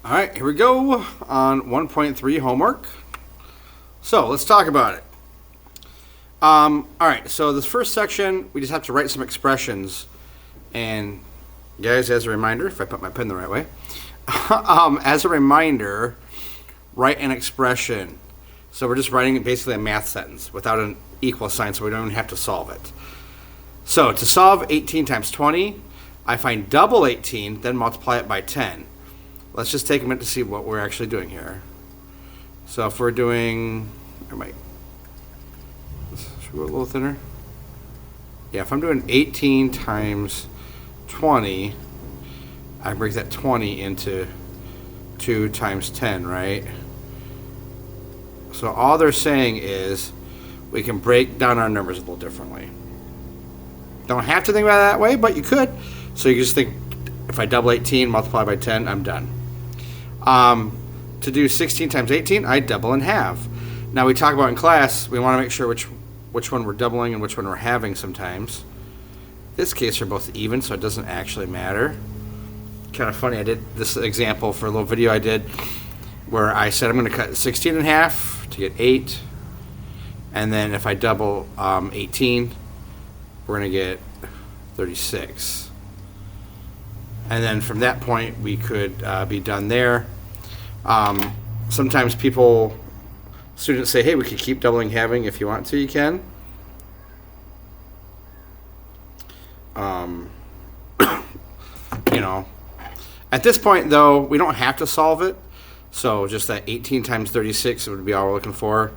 All right, here we go on 1.3 homework. So let's talk about it. All right, so this first section, we just have to write some expressions. And guys, as a reminder, if I put my pen the right way, as a reminder, write an expression. So we're just writing basically a math sentence without an equal sign, so we don't even have to solve it. So to solve 18 times 20, I find double 18, then multiply it by 10. Let's just take a minute to see what we're actually doing here. So if we're doing, should we go a little thinner? Yeah, if I'm doing 18 times 20, I break that 20 into 2 times 10, right? So all they're saying is we can break down our numbers a little differently. Don't have to think about it that way, but you could. So you just think, if I double 18, multiply by 10, I'm done. To do 16 times 18, I double and halve. Now we talk about in class, we want to make sure which one we're doubling and which one we're halving sometimes. In this case, they're both even, so it doesn't actually matter. Kind of funny, I did this example for a little video I did where I said I'm going to cut 16 in half to get 8. And then if I double 18, we're going to get 36. And then from that point, we could be done there. Sometimes students say, hey, we could keep doubling, halving. If you want to, you can. At this point, though, we don't have to solve it. So just that 18 times 36 would be all we're looking for.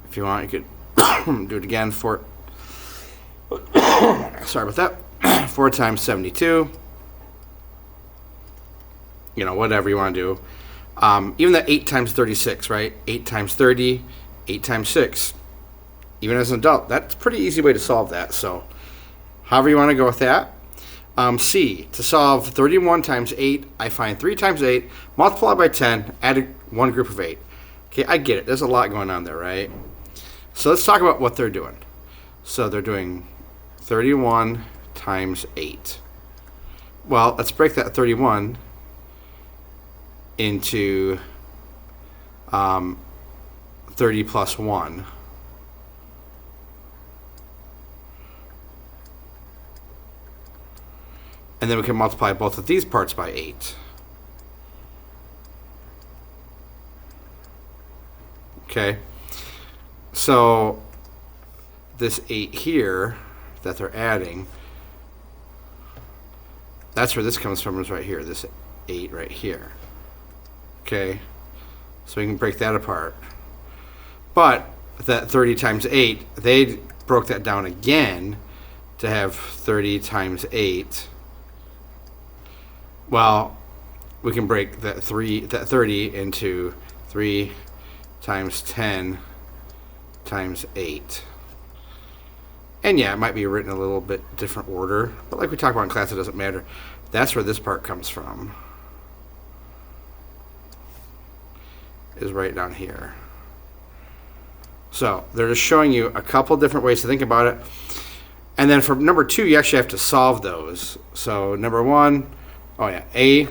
If you want, you could do it again. Sorry about that. 4 times 72. Whatever you want to do. Even the 8 times 36, right? 8 times 30, 8 times 6. Even as an adult, that's a pretty easy way to solve that. So however you want to go with that. C, to solve 31 times 8, I find 3 times 8, multiply by 10, add one group of 8. Okay, I get it. There's a lot going on there, right? So let's talk about what they're doing. So they're doing 31 times 8. Well, let's break that 31 into 30 plus 1. And then we can multiply both of these parts by 8. Okay. So this 8 here that they're adding, that's where this comes from, is right here, this 8 right here. Okay. So we can break that apart. But that 30 times 8, they broke that down again to have 30 times 8. Well, we can break that 30 into 3 times 10 times 8. And yeah, it might be written a little bit different order, but like we talked about in class, it doesn't matter. That's where this part comes from, is right down here. So they're just showing you a couple different ways to think about it. And then for number 2, you actually have to solve those. So number 1, A.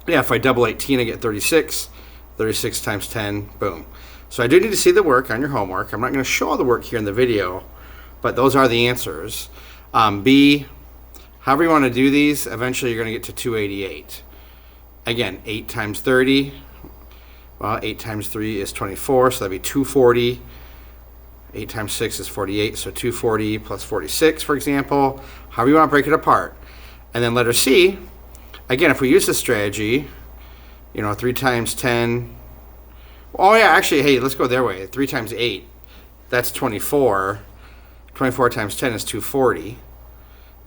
Yeah, if I double 18, I get 36. 36 times 10, boom. So I do need to see the work on your homework. I'm not going to show all the work here in the video, but those are the answers. B, however you want to do these, eventually you're going to get to 288. Again, 8 times 30. Well, 8 times 3 is 24, so that'd be 240. 8 times 6 is 48, so 240 plus 46, for example. However you want to break it apart. And then letter C, again, if we use this strategy, 3 times 10. Oh, yeah, actually, hey, let's go their way. 3 times 8, that's 24. 24 times 10 is 240.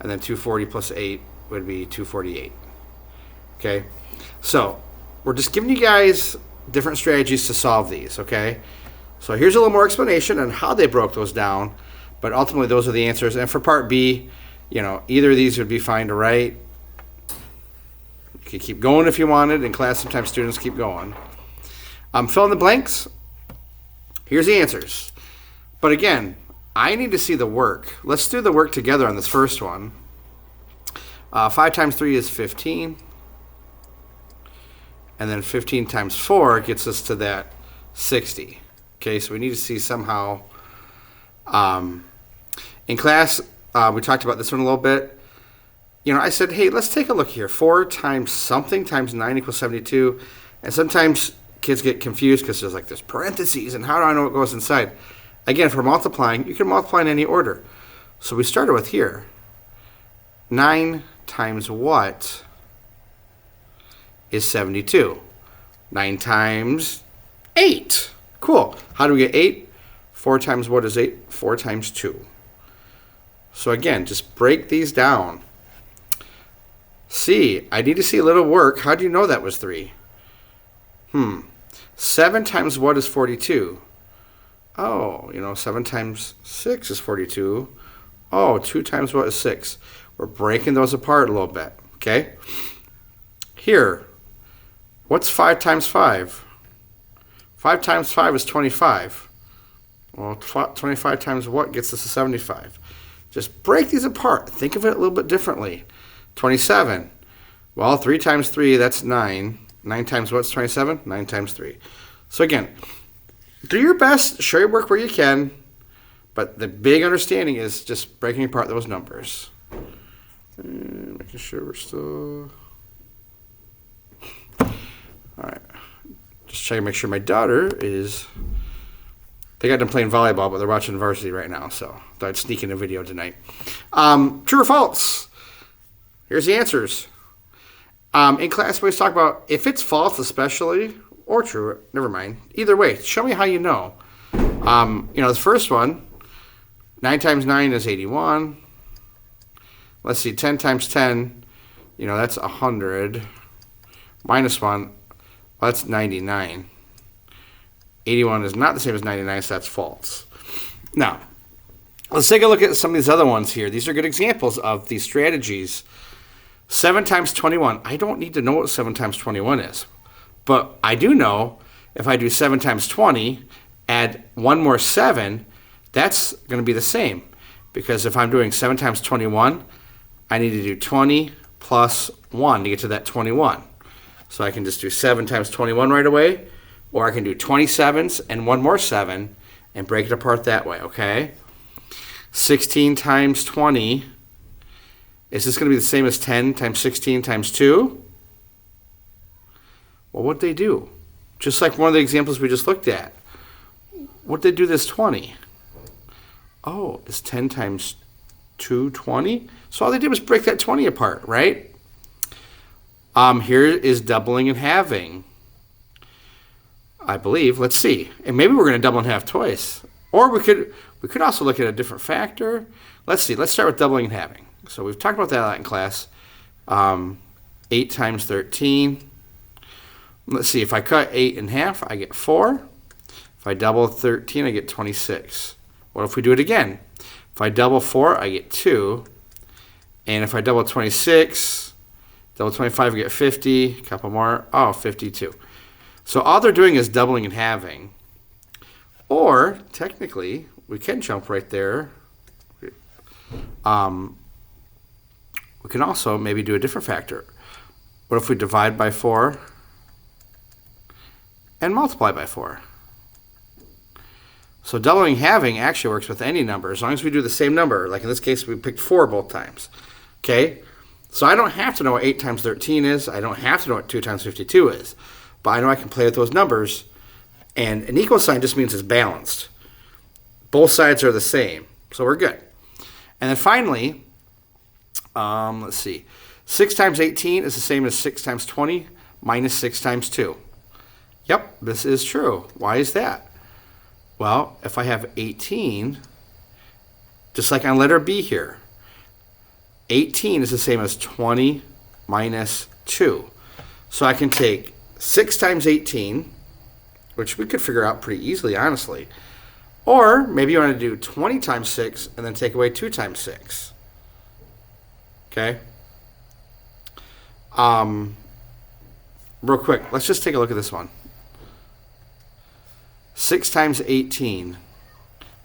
And then 240 plus 8 would be 248. Okay? So we're just giving you guys different strategies to solve these, okay? So here's a little more explanation on how they broke those down, but ultimately those are the answers. And for part B, either of these would be fine to write. You could keep going if you wanted. In class, sometimes students keep going. Fill in the blanks. Here's the answers. But again, I need to see the work. Let's do the work together on this first one. 5 times 3 is 15. And then 15 times 4 gets us to that 60. Okay, so we need to see somehow. In class, we talked about this one a little bit. You know, I said, hey, let's take a look here. 4 times something times 9 equals 72. And sometimes kids get confused because there's like this parentheses, and how do I know what goes inside? Again, for multiplying, you can multiply in any order. So we started with here. 9 times what is 72? 9 times 8. Cool. How do we get 8? 4 times what is 8? 4 times 2. So again, just break these down. C, I need to see a little work. How do you know that was 3? 7 times what is 42? Oh, 7 times 6 is 42. Oh, 2 times what is 6? We're breaking those apart a little bit, okay? Here, what's 5 times 5? 5 times 5 is 25. Well, 25 times what gets us to 75? Just break these apart. Think of it a little bit differently. 27. Well, 3 times 3, that's 9. 9 times what's 27? 9 times 3. So again, do your best, show your work where you can, but the big understanding is just breaking apart those numbers. And making sure we're still... All right. Just checking to make sure my daughter is... They got done playing volleyball, but they're watching varsity right now, so thought I'd sneak in a video tonight. True or false? Here's the answers. In class, we always talk about if it's false, especially, or true, never mind. Either way, show me how you know. The first one, 9 times 9 is 81. Let's see, 10 times 10, that's 100. Minus 1, well, that's 99. 81 is not the same as 99, so that's false. Now, let's take a look at some of these other ones here. These are good examples of these strategies. 7 times 21. I don't need to know what 7 times 21 is. But I do know if I do 7 times 20, add one more 7, that's going to be the same. Because if I'm doing 7 times 21, I need to do 20 plus 1 to get to that 21. So I can just do 7 times 21 right away. Or I can do 27s and one more 7 and break it apart that way, okay? 16 times 20. Is this going to be the same as 10 times 16 times 2? Well, what'd they do? Just like one of the examples we just looked at. What'd they do this 20? Oh, is 10 times 2 20? So all they did was break that 20 apart, right? Here is doubling and halving. I believe. Let's see. And maybe we're going to double and halve twice. Or we could also look at a different factor. Let's see. Let's start with doubling and halving. So we've talked about that a lot in class. 8 times 13. Let's see. If I cut 8 in half, I get 4. If I double 13, I get 26. What if we do it again? If I double 4, I get 2. And if I double 26, double 25, I get 50. A couple more. Oh, 52. So all they're doing is doubling and halving. Or, technically, we can jump right there. We can also maybe do a different factor. What if we divide by 4 and multiply by 4? So doubling and halving actually works with any number, as long as we do the same number. Like in this case, we picked 4 both times. Okay? So I don't have to know what 8 times 13 is. I don't have to know what 2 times 52 is. But I know I can play with those numbers, and an equal sign just means it's balanced. Both sides are the same, so we're good. And then finally, let's see. 6 times 18 is the same as 6 times 20 minus 6 times 2. Yep, this is true. Why is that? Well, if I have 18, just like on letter B here, 18 is the same as 20 minus 2. So I can take 6 times 18, which we could figure out pretty easily, honestly. Or maybe you want to do 20 times 6 and then take away 2 times 6. Okay? Real quick, let's just take a look at this one. 6 times 18.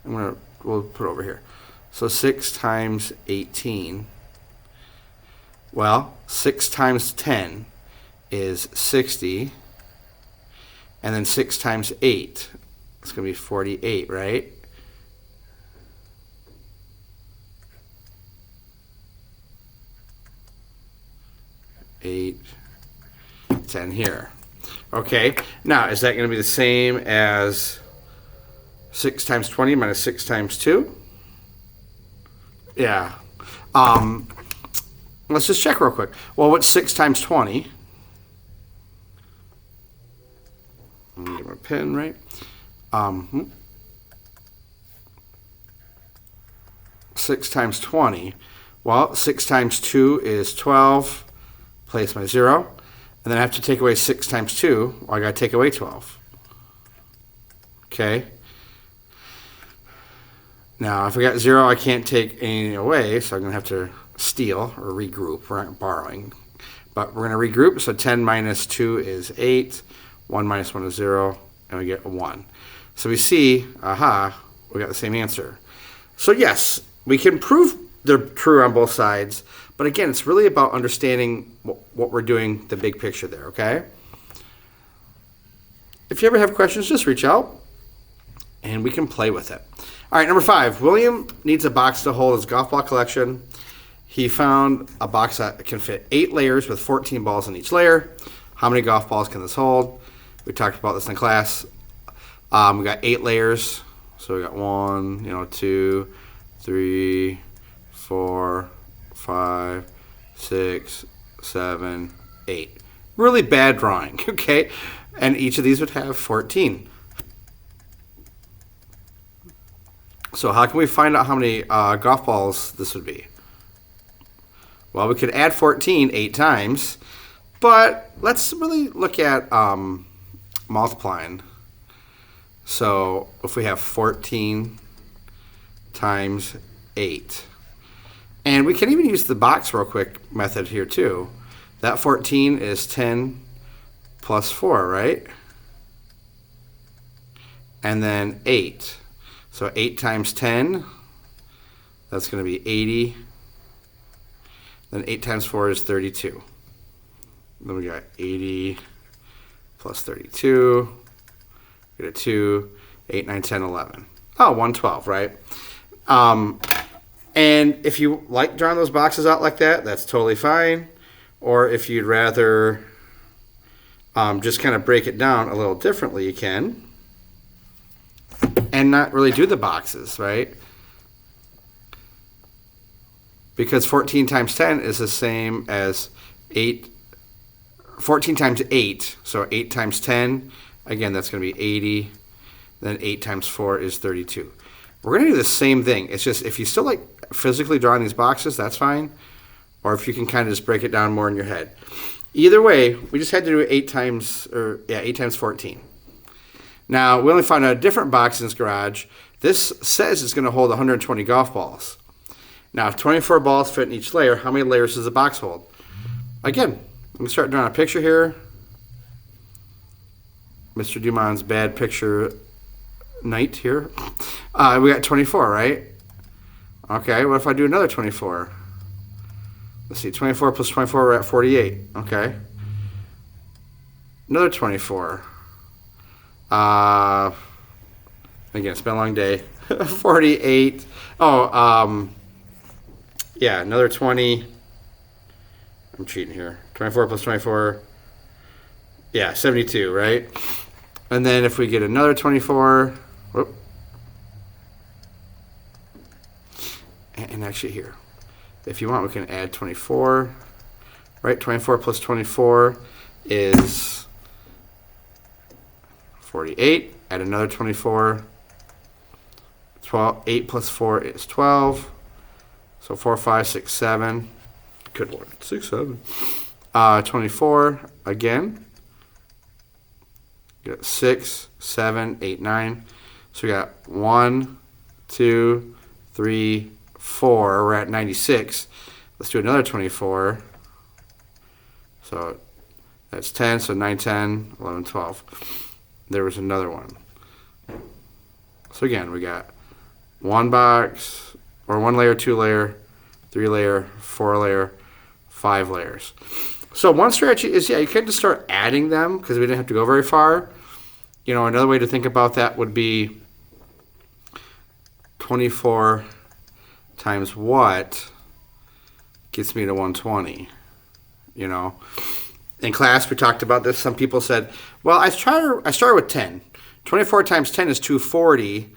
We'll put it over here. So 6 times 18. Well, 6 times 10 is 60. And then 6 times 8. It's going to be 48, right? 8, 10 here. Okay, now is that going to be the same as 6 times 20 minus 6 times 2? Yeah. Let's just check real quick. Well, what's 6 times 20? Let me get my pen right. 6 times 20. Well, 6 times 2 is 12. Place my 0. And then I have to take away 6 times 2. Well, I got to take away 12. Okay. Now, if I got 0, I can't take anything away, so I'm going to have to steal or regroup. We're not borrowing. But we're going to regroup. So 10 minus 2 is 8. 1 minus 1 is 0. And we get a 1. So we see, aha, we got the same answer. So yes, we can prove they're true on both sides. But again, it's really about understanding what we're doing, the big picture there, okay? If you ever have questions, just reach out, and we can play with it. All right, number 5. William needs a box to hold his golf ball collection. He found a box that can fit 8 layers with 14 balls in each layer. How many golf balls can this hold? We talked about this in class. We got 8 layers. So we got 1, 2, 3, 4, 5, 6, 7, 8. Really bad drawing, okay? And each of these would have 14. So how can we find out how many golf balls this would be? Well, we could add 14 8 times, but let's really look at multiplying. So if we have 14 times 8, and we can even use the box real quick method here too. That 14 is 10 plus 4, right? And then 8. So 8 times 10, that's going to be 80. Then 8 times 4 is 32. Then we got 80 plus 32. Get a 2, 8, 9, 10, 11. Oh, 112, right? And if you like drawing those boxes out like that, that's totally fine. Or if you'd rather just kind of break it down a little differently, you can. And not really do the boxes, right? Because 14 times 10 is the same as 8. 14 times 8, so 8 times 10, again, that's going to be 80. Then 8 times 4 is 32. We're going to do the same thing. It's just if you still like physically drawing these boxes, that's fine. Or if you can kind of just break it down more in your head. Either way, we just had to do 8 times 14. Now, we only found a different box in this garage. This says it's going to hold 120 golf balls. Now, if 24 balls fit in each layer, how many layers does the box hold? Again, let me start drawing a picture here. Mr. Dumont's bad picture night here. We got 24, right? Okay, what if I do another 24? Let's see, 24 plus 24, we're at 48. Okay. Another 24. Again, it's been a long day. 48. Oh, yeah, another 20. I'm cheating here. 24 plus 24. Yeah, 72, right? And then if we get another 24. Whoop. And actually here, if you want, we can add 24. Right? 24 plus 24 is 48. Add another 24. 8 plus 4 is 12. So 4, 5, 6, 7. Good Lord. 6, 7. 24 again. You got 6, 7, 8, 9. So we got 1, 2, 3, 4. We're at 96. Let's do another 24. So that's 10. So 9, 10, 11, 12. There was another one. So again, we got one box, or 1 layer, 2 layer, 3 layer, 4 layer, 5 layers. So one strategy is, yeah, you can just start adding them because we didn't have to go very far. Another way to think about that would be 24 times what gets me to 120. In class we talked about this. Some people said, well, I started with 10. 24 times 10 is 240.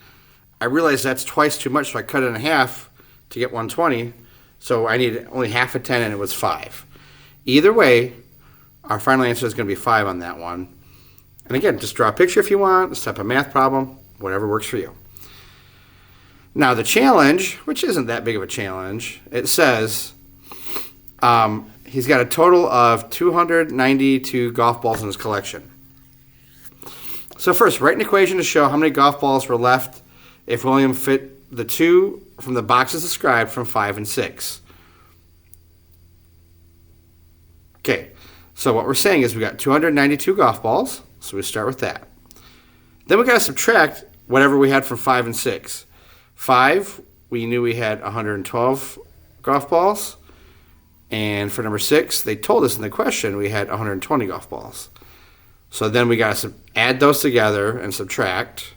I realized that's twice too much, so I cut it in half to get 120. So I needed only half a 10, and it was 5. Either way, our final answer is going to be 5 on that one. And again, just draw a picture if you want, this type of math problem, whatever works for you. Now the challenge, which isn't that big of a challenge, it says he's got a total of 292 golf balls in his collection. So first, write an equation to show how many golf balls were left if William fit the 2 from the boxes described from 5 and 6. Okay, so what we're saying is we got 292 golf balls, so we start with that. Then we got to subtract whatever we had from 5 and 6. 5, we knew we had 112 golf balls, and for number 6, they told us in the question we had 120 golf balls. So then we got to add those together and subtract,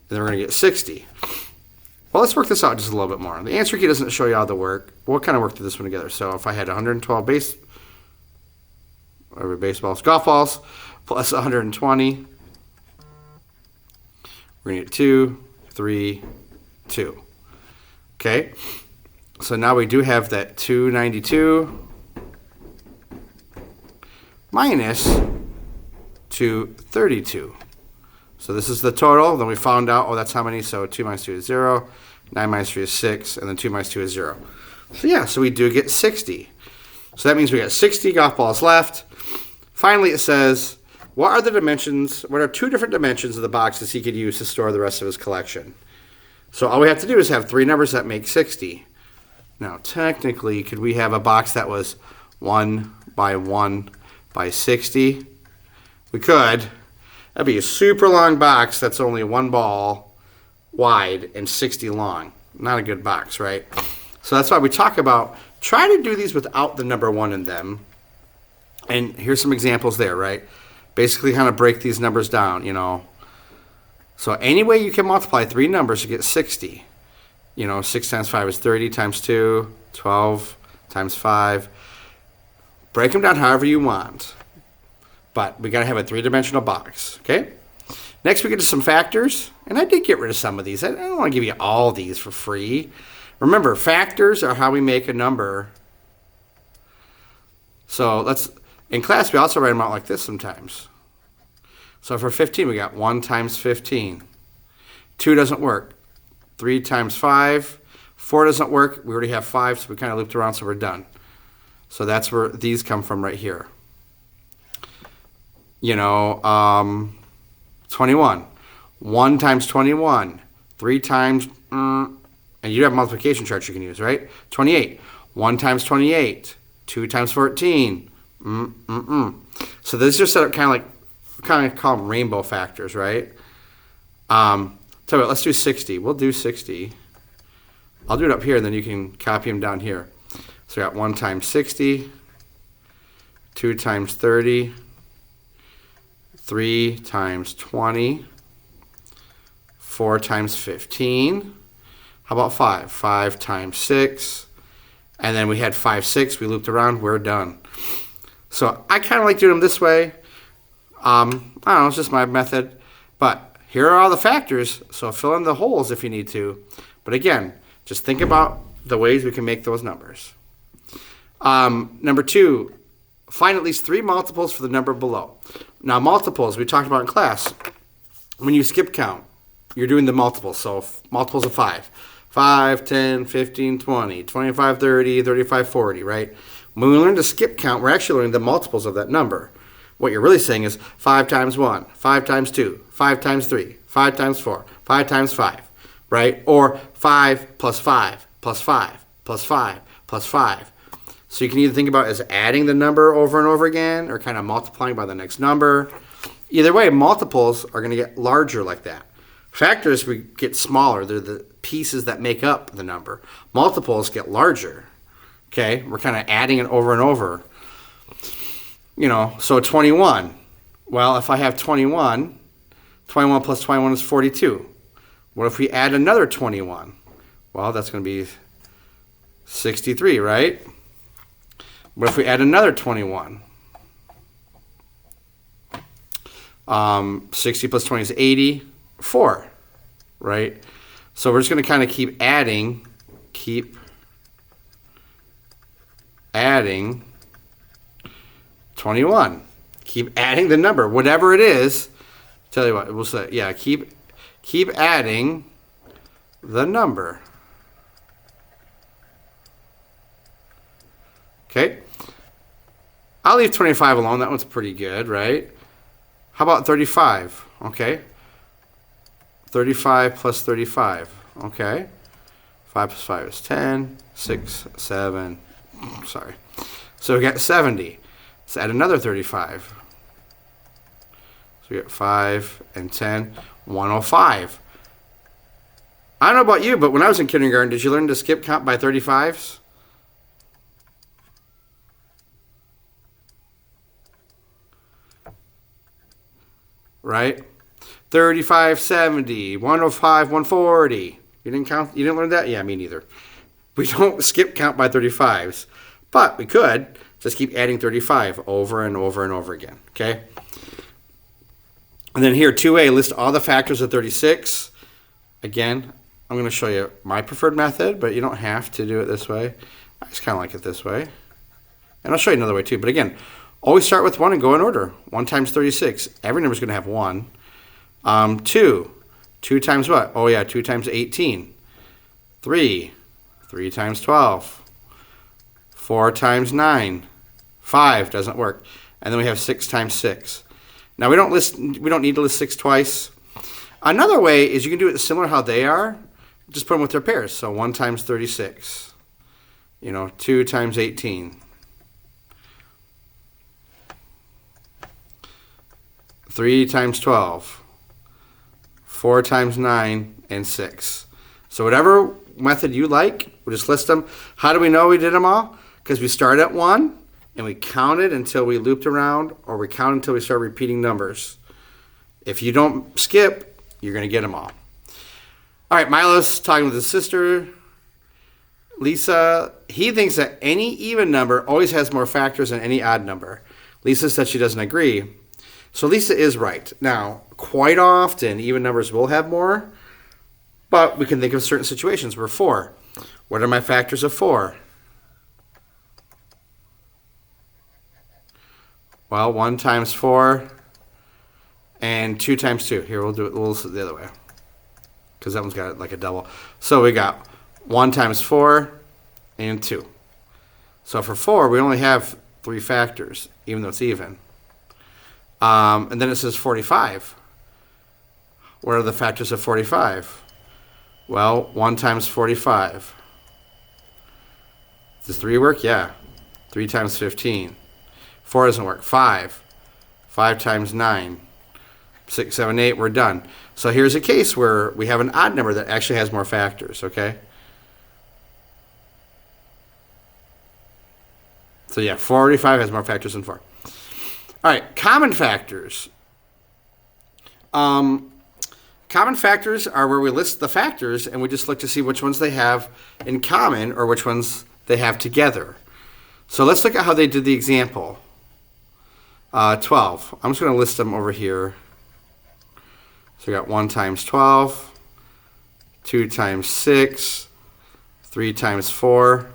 and then we're going to get 60. Well, let's work this out just a little bit more. The answer key doesn't show you all the work. We'll kind of work through this one together. So if I had 112 golf balls, plus 120, we're going to get 2, 3, 2. Okay, so now we do have that 292 minus 232. So this is the total. Then we found out, that's how many. So 2 minus 2 is 0, 9 minus 3 is 6, and then 2 minus 2 is 0. So we do get 60. So that means we got 60 golf balls left. Finally, it says, what are 2 different dimensions of the boxes he could use to store the rest of his collection? So all we have to do is have 3 numbers that make 60. Now, technically, could we have a box that was 1 by 1 by 60? We could. That'd be a super long box that's only 1 ball wide and 60 long. Not a good box, right? So that's why we talk about try to do these without the number 1 in them. And here's some examples there, right? Basically kind of break these numbers down, So any way you can multiply 3 numbers to get 60. 6 times 5 is 30, times 2, 12, times 5. Break them down however you want. But we got to have a 3-dimensional box, okay? Next, we get to some factors. And I did get rid of some of these. I don't want to give you all these for free. Remember, factors are how we make a number. So in class, we also write them out like this sometimes. So for 15, we got 1 times 15. 2 doesn't work. 3 times 5. 4 doesn't work. We already have 5, so we kind of looped around, so we're done. So that's where these come from right here. 21. 1 times 21. 3 times, and you have multiplication charts you can use, right? 28. 1 times 28. 2 times 14. So these are set up kind of call them rainbow factors, right? Tell you what, let's do 60. We'll do 60. I'll do it up here, and then you can copy them down here. So we got 1 times 60, 2 times 30, 3 times 20, 4 times 15. How about 5? 5 times 6. And then we had 5, 6. We looped around. We're done. So I kind of like doing them this way. I don't know. It's just my method. But here are all the factors. So fill in the holes if you need to. But again, just think about the ways we can make those numbers. Number 2, find at least 3 multiples for the number below. Now, multiples, we talked about in class. When you skip count, you're doing the multiples. So multiples of 5. 5, 10, 15, 20, 25, 30, 35, 40, right? When we learn to skip count, we're actually learning the multiples of that number. What you're really saying is 5 times 1, 5 times 2, 5 times 3, 5 times 4, 5 times 5, right? Or 5 plus 5 plus 5 plus 5 plus 5. So you can either think about it as adding the number over and over again or kind of multiplying by the next number. Either way, multiples are going to get larger like that. Factors, we get smaller. They're the pieces that make up the number. Multiples get larger. Okay? We're kind of adding it over and over. So 21. Well, if I have 21 21 plus 21 is 42. What if we add another 21? Well, that's going to be 63, right? What if we add another 21? 60 plus 20 is 84, right? So we're just going to kind of keep adding 21. Keep adding the number, whatever it is. Tell you what, we'll say, yeah, keep adding the number. Okay. I'll leave 25 alone. That one's pretty good, right? How about 35? Okay. 35 plus 35. Okay. 5 plus 5 is 10. 6, 7. Sorry. So we got 70. Let's add another 35. So we got 5 and 10. 105. I don't know about you, but when I was in kindergarten, did you learn to skip count by 35s? Right? 35, 70, 105, 140. You didn't count? You didn't learn that? Yeah, me neither. We don't skip count by 35s, but we could just keep adding 35 over and over and over again, okay? And then here, 2A, list all the factors of 36. Again, I'm going to show you my preferred method, but you don't have to do it this way. I just kind of like it this way. And I'll show you another way too. But again, always start with 1 and go in order. 1 times 36. Every number is going to have 1. 2. 2 times what? Oh, yeah, 2 times 18. 3. 3 times 12. 4 times 9. 5 doesn't work. And then we have 6 times 6. Now, we don't need to list 6 twice. Another way is you can do it similar how they are. Just put them with their pairs. So 1 times 36. 2 times 18. 3 times 12. 4 times 9, and 6. So whatever method you like, we'll just list them. How do we know we did them all? Because we start at 1, and we counted until we looped around, or we count until we start repeating numbers. If you don't skip, you're going to get them all. All right, Milo's talking with his sister, Lisa. He thinks that any even number always has more factors than any odd number. Lisa said she doesn't agree. So Lisa is right. Now, quite often, even numbers will have more, but we can think of certain situations where 4. What are my factors of 4? Well, 1 times 4 and 2 times 2. Here, we'll do it the other way because that one's got like a double. So we got 1 times 4 and 2. So for 4, we only have 3 factors, even though it's even. And then it says 45. What are the factors of 45? Well, 1 times 45. Does 3 work? Yeah. 3 times 15. 4 doesn't work. 5. 5 times 9. 6, 7, 8. We're done. So here's a case where we have an odd number that actually has more factors, okay? So yeah, 45 has more factors than 4. All right, common factors. Common factors are where we list the factors and we just look to see which ones they have in common or which ones they have together. So let's look at how they did the example. 12. I'm just going to list them over here. So we got 1 times 12, 2 times 6, 3 times 4,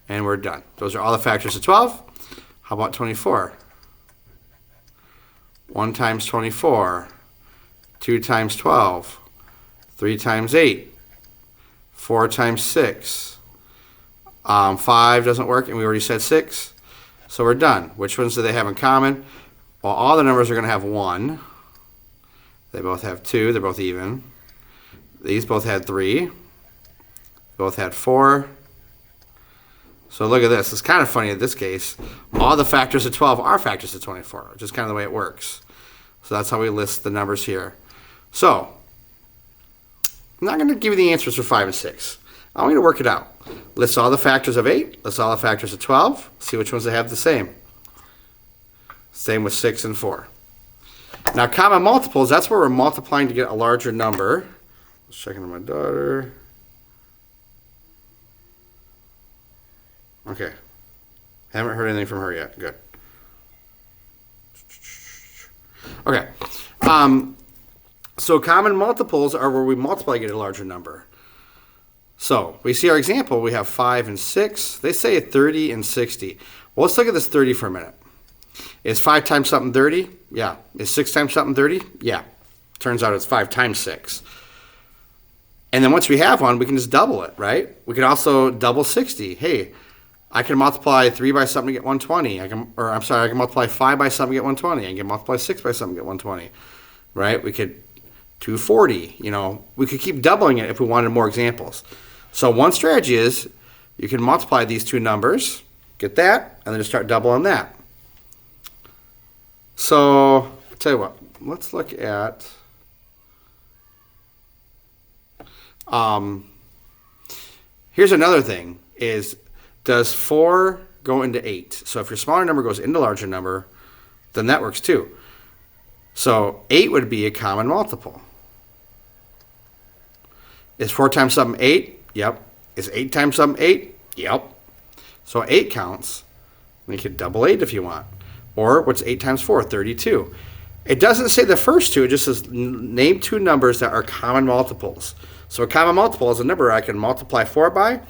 and we're done. Those are all the factors of 12. How about 24? 1 times 24, 2 times 12, 3 times 8, 4 times 6. 5 doesn't work, and we already said 6. So we're done. Which ones do they have in common? Well, all the numbers are going to have 1. They both have 2. They're both even. These both had 3. Both had 4. So look at this. It's kind of funny in this case. All the factors of 12 are factors of 24, which is kind of the way it works. So that's how we list the numbers here. So I'm not going to give you the answers for 5 and 6. I want you to work it out. List all the factors of 8. List all the factors of 12. See which ones they have the same. Same with 6 and 4. Now, common multiples, that's where we're multiplying to get a larger number. Let's check on my daughter. Okay. Haven't heard anything from her yet. Good. Okay. So common multiples are where we multiply to get a larger number. So we see our example. We have 5 and 6. They say 30 and 60. Well, let's look at this 30 for a minute. Is 5 times something 30? Yeah. Is 6 times something 30? Yeah. Turns out it's 5 times 6. And then once we have one, we can just double it, right? We could also double 60. Hey, I can multiply 3 by something to get 120. I can multiply 5 by something to get 120. I can multiply 6 by something to get 120, right? We could 240. We could keep doubling it if we wanted more examples. So one strategy is you can multiply these two numbers, get that, and then just start doubling that. So I'll tell you what, let's look at here's another thing is, does 4 go into 8? So if your smaller number goes into larger number, then that works too. So 8 would be a common multiple. Is 4 times something 8? Yep. Is 8 times something 8? Yep. So 8 counts. And you could double 8 if you want. Or what's 8 times 4? 32. It doesn't say the first two. It just says name two numbers that are common multiples. So a common multiple is a number I can multiply 4 by,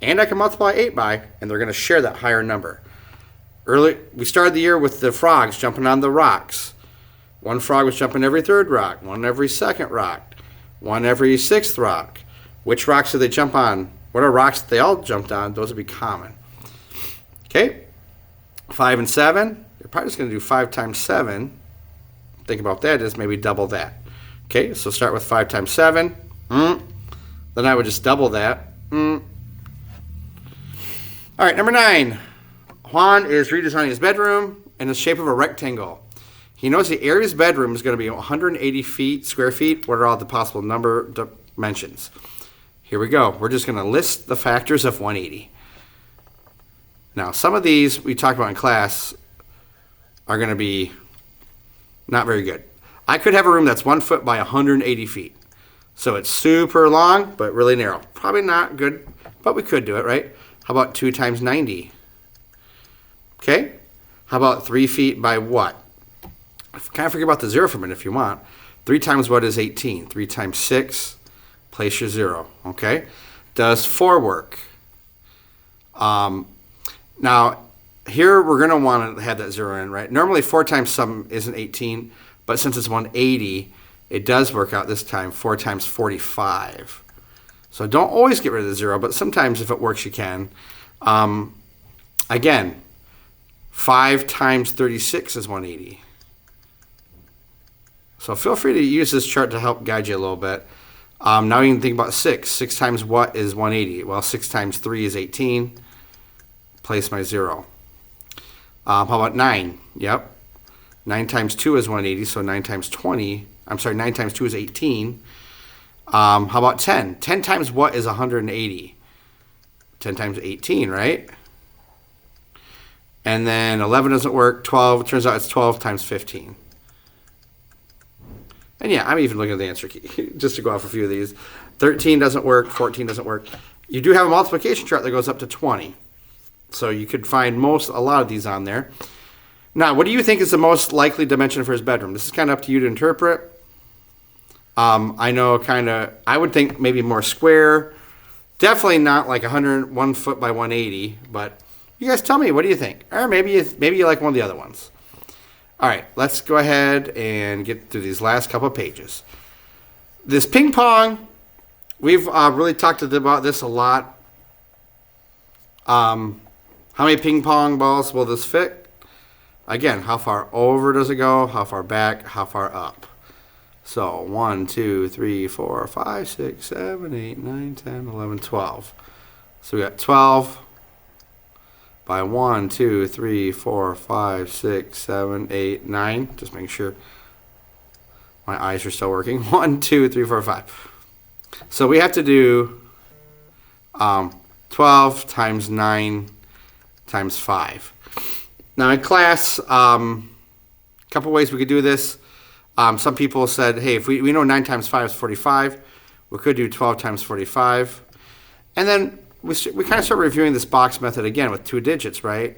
and I can multiply 8 by, and they're going to share that higher number. We started the year with the frogs jumping on the rocks. One frog was jumping every third rock, one every second rock, one every sixth rock. Which rocks did they jump on? What are rocks that they all jumped on? Those would be common. Okay, 5 and 7. You're probably just going to do 5 times 7. Think about that is maybe double that. Okay, so start with 5 times 7. Then I would just double that. All right, number 9. Juan is redesigning his bedroom in the shape of a rectangle. He knows the area of his bedroom is going to be 180 square feet. What are all the possible number dimensions? Here we go. We're just going to list the factors of 180. Now, some of these we talked about in class are going to be not very good. I could have a room that's 1 foot by 180 feet. So it's super long, but really narrow. Probably not good, but we could do it, right? How about 2 times 90? Okay. How about 3 feet by what? Kind of forget about the 0 for a minute if you want. 3 times what is 18? 3 times 6, place your 0, okay? Does 4 work? Now, here we're going to want to have that 0 in, right? Normally 4 times something isn't 18, but since it's 180, it does work out this time, 4 times 45. So don't always get rid of the 0, but sometimes if it works, you can. Again, 5 times 36 is 180. So feel free to use this chart to help guide you a little bit. Now you can think about 6. 6 times what is 180? Well, 6 times 3 is 18. Place my 0. How about 9? Yep. 9 times 2 is 180, so 9 times 20. I'm sorry, 9 times 2 is 18. How about 10? 10 times what is 180? 10 times 18, right? And then 11 doesn't work. 12, it turns out it's 12 times 15. And yeah, I'm even looking at the answer key just to go off a few of these. 13 doesn't work. 14 doesn't work. You do have a multiplication chart that goes up to 20. So you could find a lot of these on there. Now, what do you think is the most likely dimension for his bedroom? This is kind of up to you to interpret. I know I would think maybe more square. Definitely not like 101 foot by 180, but you guys tell me, what do you think? Or maybe you like one of the other ones. All right, let's go ahead and get through these last couple of pages. This ping pong, we've really talked about this a lot. How many ping pong balls will this fit? Again, how far over does it go? How far back? How far up? So 1, 2, 3, 4, 5, 6, 7, 8, 9, 10, 11, 12. So we got 12 by 1, 2, 3, 4, 5, 6, 7, 8, 9. Just making sure my eyes are still working. 1, 2, 3, 4, 5. So we have to do 12 times 9 times 5. Now in class, a couple ways we could do this. Some people said, hey, if we know 9 times 5 is 45, we could do 12 times 45. And then we kind of start reviewing this box method again with 2 digits, right?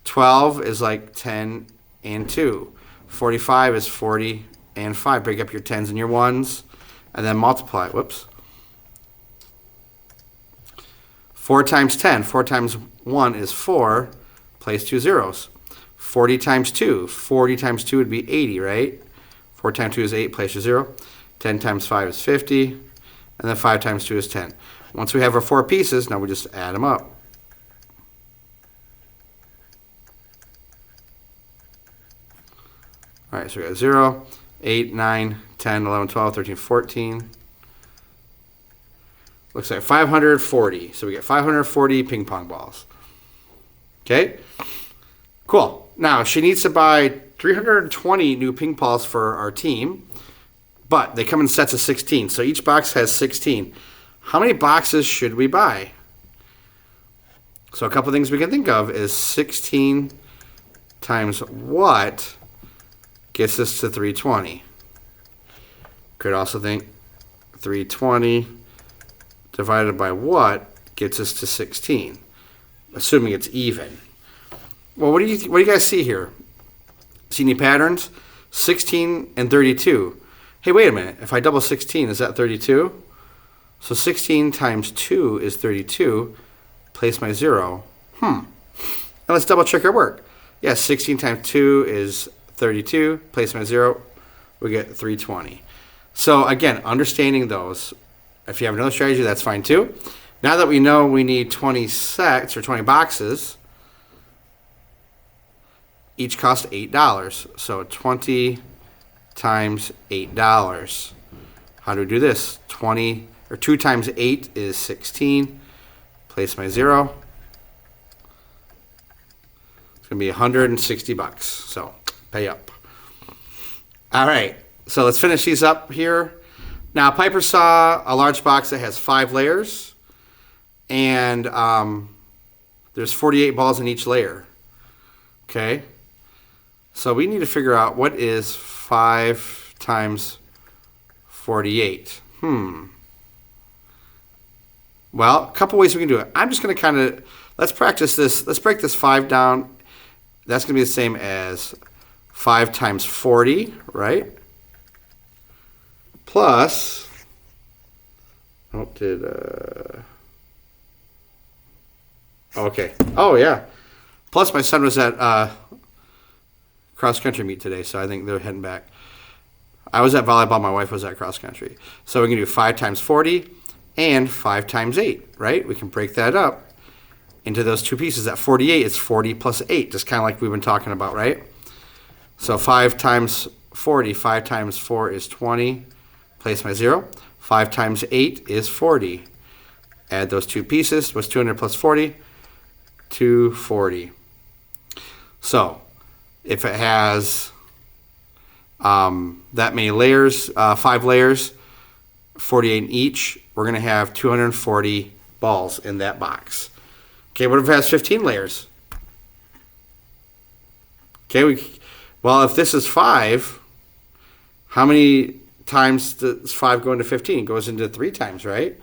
12 is like 10 and 2. 45 is 40 and 5. Break up your 10s and your 1s, and then multiply. Whoops. 4 times 10. 4 times 1 is 4. Place 2 zeros. 40 times 2. 40 times 2 would be 80, right? 4 times 2 is 8. Place your 0. 10 times 5 is 50. And then 5 times 2 is 10. Once we have our 4 pieces, now we just add them up. All right, so we got 0, 8, 9, 10, 11, 12, 13, 14. Looks like 540. So we get 540 ping pong balls. Okay? Cool. Now, she needs to buy 320 new ping balls for our team, but they come in sets of 16. So each box has 16. How many boxes should we buy? So a couple things we can think of is 16 times what gets us to 320. Could also think 320 divided by what gets us to 16, assuming it's even. Well, what do you guys see here? See any patterns? 16 and 32. Hey, wait a minute. If I double 16, is that 32? So 16 times 2 is 32. Place my 0. Now let's double check our work. Yes, 16 times 2 is 32. Place my 0. We get 320. So again, understanding those. If you have another strategy, that's fine too. Now that we know we need 20 sets or 20 boxes, each cost $8. So 20 times $8. How do we do this? 20 or 2 times 8 is 16. Place my 0. It's going to be 160 bucks. So pay up. All right. So let's finish these up here. Now, Piper saw a large box that has 5 layers, and there's 48 balls in each layer. Okay? So we need to figure out what is 5 times 48. Well, a couple ways we can do it. I'm just going to let's practice this. Let's break this 5 down. That's going to be the same as 5 times 40, right? Plus, okay. Oh, yeah. Plus, my son was at cross-country meet today, so I think they're heading back. I was at volleyball. My wife was at cross-country. So we can do 5 times 40 and 5 times 8, right? We can break that up into those 2 pieces. At 48, it's 40 plus 8, just kind of like we've been talking about, right? So 5 times 40, 5 times 4 is 20. Place my 0. 5 times 8 is 40. Add those 2 pieces. What's 200 plus 40? 240. So, if it has that many layers, 5 layers, 48 in each, we're going to have 240 balls in that box. Okay, what if it has 15 layers? Okay, well, if this is 5, how many times does 5 go into 15? It goes into 3 times, right?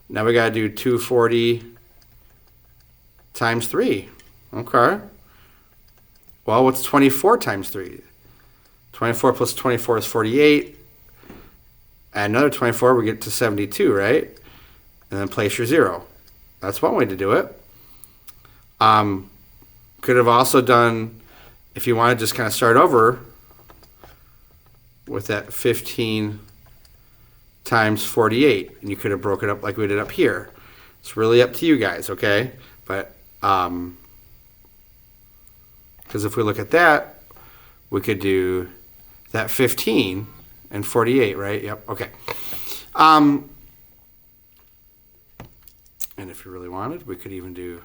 Now we got to do 240 times 3. Okay. Well, what's 24 times 3? 24 plus 24 is 48. Add another 24, we get to 72, right? And then place your 0. That's one way to do it. Could have also done, if you want to just kind of start over with that 15 times 48, and you could have broken it up like we did up here. It's really up to you guys, okay? But because if we look at that, we could do that 15 and 48, right? Yep, okay. And if you really wanted, we could even do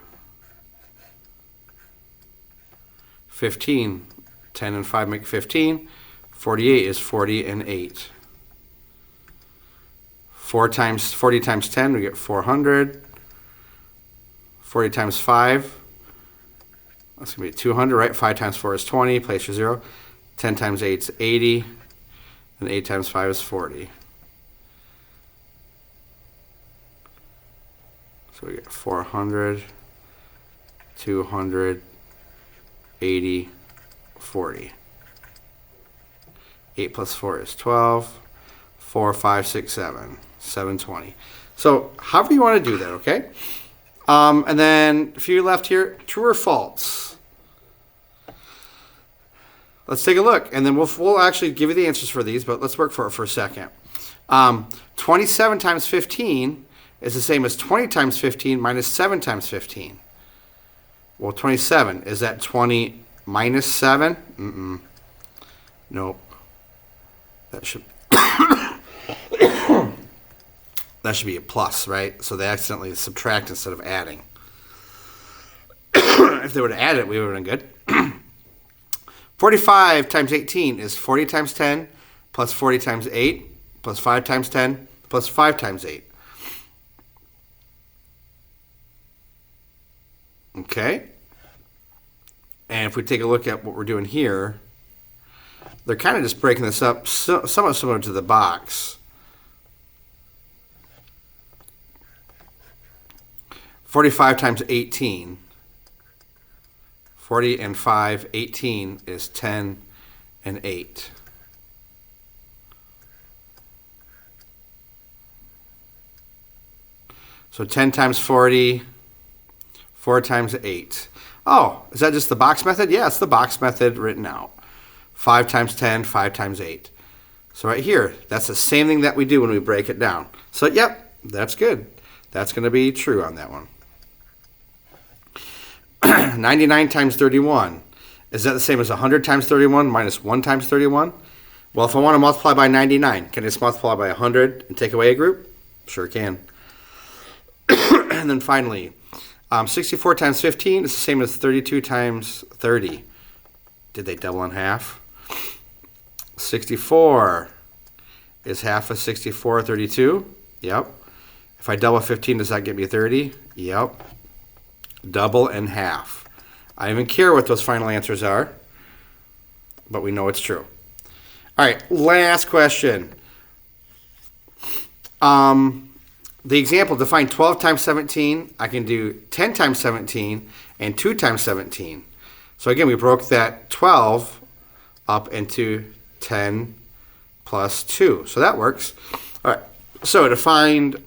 15. 10 and 5 make 15. 48 is 40 and 8. 40 times 10, we get 400. 40 times 5, that's going to be 200, right? 5 times 4 is 20. Place your 0. 10 times 8 is 80. And 8 times 5 is 40. So we get 400, 200, 80, 40. 8 plus 4 is 12. 4, 5, 6, 7. 720. So however you want to do that, okay? And then a few left here. True or false? Let's take a look, and then we'll actually give you the answers for these, but let's work for it for a second. 27 times 15 is the same as 20 times 15 minus 7 times 15. Well, 27, is that 20 minus 7? Nope. That should that should be a plus, right? So they accidentally subtract instead of adding. If they would have added, we would have been good. 45 times 18 is 40 times 10 plus 40 times 8 plus 5 times 10 plus 5 times 8. Okay. And if we take a look at what we're doing here, they're kind of just breaking this up somewhat similar to the box. 45 times 18. 40 and 5, 18 is 10 and 8. So 10 times 40, 4 times 8. Oh, is that just the box method? Yeah, it's the box method written out. 5 times 10, 5 times 8. So right here, that's the same thing that we do when we break it down. So yep, that's good. That's going to be true on that one. 99 times 31. Is that the same as 100 times 31 minus 1 times 31? Well, if I want to multiply by 99, can I just multiply by 100 and take away a group? Sure can. And then finally, 64 times 15 is the same as 32 times 30. Did they double in half? 64 is half of 64, 32. Yep. If I double 15, does that get me 30? Yep. Double and half. I don't even care what those final answers are, but we know it's true. All right, last question. The example, define 12 times 17. I can do 10 times 17 and 2 times 17. So again, we broke that 12 up into 10 plus 2. So that works. All right, so to find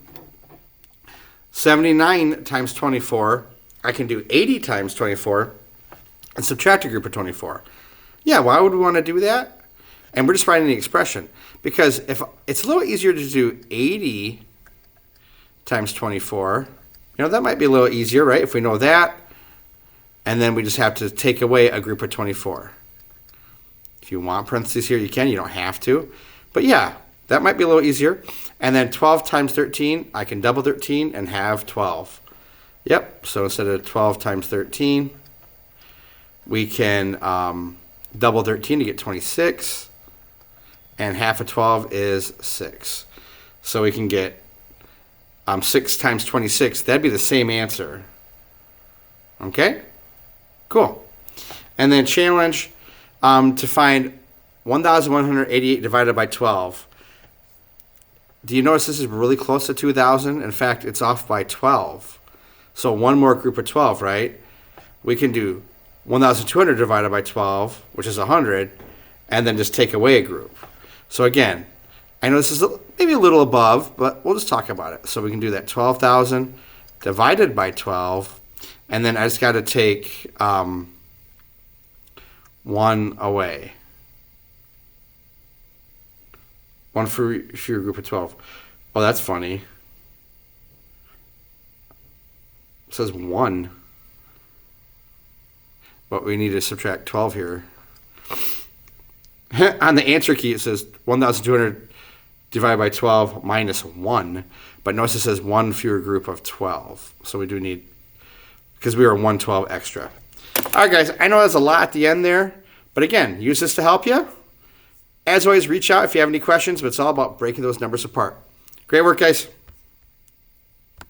79 times 24, I can do 80 times 24 and subtract a group of 24. Yeah, why would we want to do that? And we're just writing the expression. Because if it's a little easier to do 80 times 24, that might be a little easier, right? If we know that, and then we just have to take away a group of 24. If you want parentheses here, you can. You don't have to. But yeah, that might be a little easier. And then 12 times 13, I can double 13 and have 12. Yep, so instead of 12 times 13, we can double 13 to get 26. And half of 12 is 6. So we can get 6 times 26. That'd be the same answer. Okay? Cool. And then challenge to find 1,188 divided by 12. Do you notice this is really close to 2,000? In fact, it's off by 12. So one more group of 12, right? We can do 1,200 divided by 12, which is 100, and then just take away a group. So again, I know this is maybe a little above, but we'll just talk about it. So we can do that 12,000 divided by 12, and then I just got to take 1 away. 1 for your group of 12. Oh, that's funny. It says 1. But we need to subtract 12 here. On the answer key, it says 1,200 divided by 12 minus 1. But notice it says 1 fewer group of 12. So we do need, because we were 112 extra. All right, guys, I know there's a lot at the end there. But again, use this to help you. As always, reach out if you have any questions. But it's all about breaking those numbers apart. Great work, guys.